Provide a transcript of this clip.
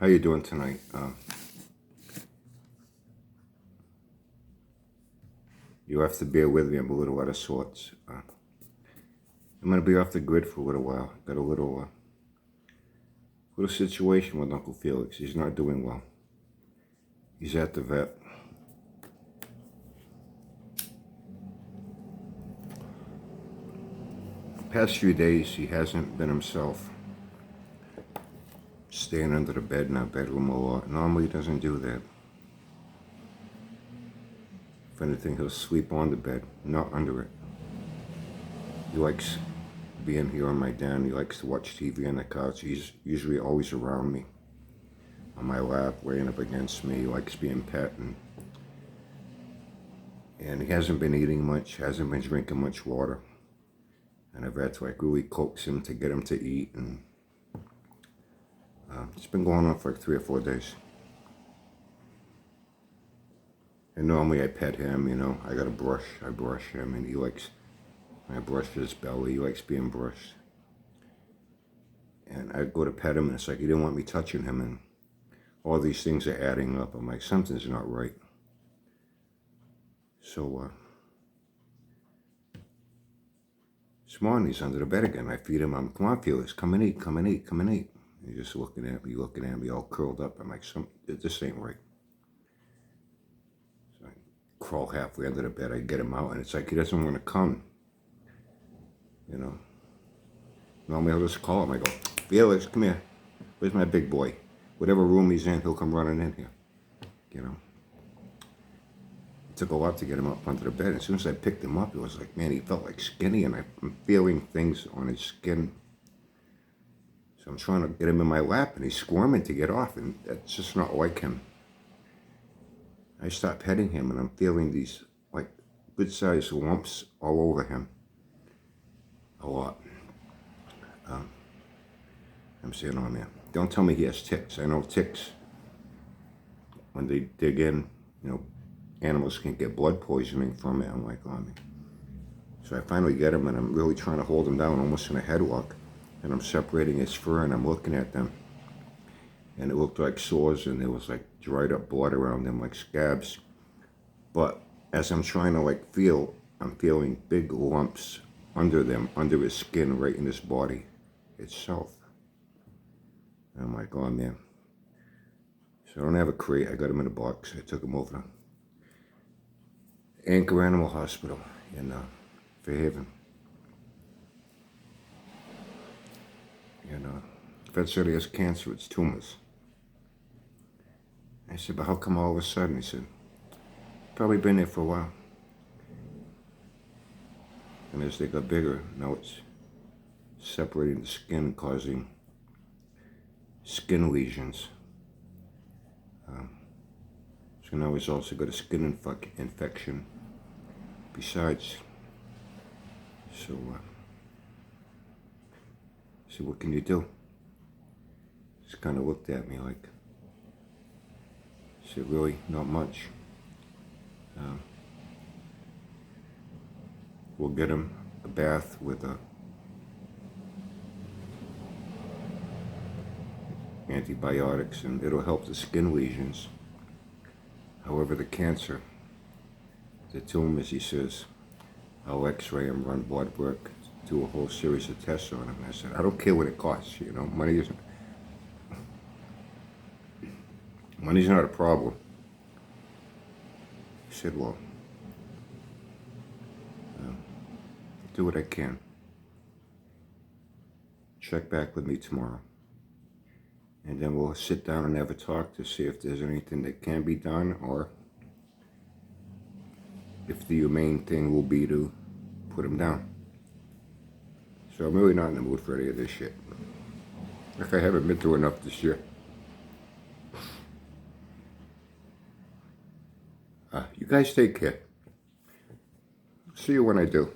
How you doing tonight? You have to bear with me. I'm a little out of sorts. I'm gonna be off the grid for a little while. Got a little situation with Uncle Felix. He's not doing well. He's at the vet. The past few days, he hasn't been himself. Staying under the bed in our bedroom a lot. Normally, he doesn't do that. If anything, he'll sleep on the bed, not under it. He likes being here on my den. He likes to watch TV on the couch. He's usually always around me, on my lap, laying up against me. He likes being pet, and he hasn't been eating much, hasn't been drinking much water. And I've had to really coax him to get him to eat, and it's been going on for like 3 or 4 days. And normally I pet him, I got a brush, I brush him, and he likes, I brush his belly, he likes being brushed. And I go to pet him, and it's like he didn't want me touching him, and all these things are adding up. I'm like, something's not right. So, this morning he's under the bed again. I feed him. Come on, Felix, come and eat, come and eat, come and eat. He's just looking at me, all curled up. I'm like, this ain't right. So I crawl halfway under the bed. I get him out, and it's like he doesn't want to come. Normally I'll just call him. I go, Felix, come here. Where's my big boy? Whatever room he's in, he'll come running in here. It took a lot to get him up under the bed. As soon as I picked him up, it was like, man, he felt like skinny, and I'm feeling things on his skin. So I'm trying to get him in my lap, and he's squirming to get off, and that's just not like him. I start petting him, and I'm feeling these like good-sized lumps all over him. A lot. I'm saying, oh man, don't tell me he has ticks. I know ticks, when they dig in, animals can get blood poisoning from it. I'm like, oh man. So I finally get him, and I'm really trying to hold him down, almost in a headlock. And I'm separating his fur, and I'm looking at them. And it looked like sores, and there was like dried up blood around them, like scabs. But as I'm trying to feel, I'm feeling big lumps under them, under his skin, right in his body itself. And I'm like, oh man. So I don't have a crate. I got him in a box. I took him over to Anchor Animal Hospital in Fairhaven. And vet said he has cancer. It's tumors. I said, but how come all of a sudden? He said, probably been there for a while. And as they got bigger, now it's separating the skin, causing skin lesions. So now he's also got a skin infection besides. So, see, what can you do? Just kind of looked at me like, said, really, not much. We'll get him a bath with antibiotics, and it'll help the skin lesions. However, the cancer, the tumors, he says, I'll x-ray him, run blood work, do a whole series of tests on him. And I said, I don't care what it costs, money's not a problem. He said, well, do what I can. Check back with me tomorrow. And then we'll sit down and have a talk to see if there's anything that can be done, or if the humane thing will be to put him down. So I'm really not in the mood for any of this shit. Like, I haven't been through enough this year. You guys take care. See you when I do.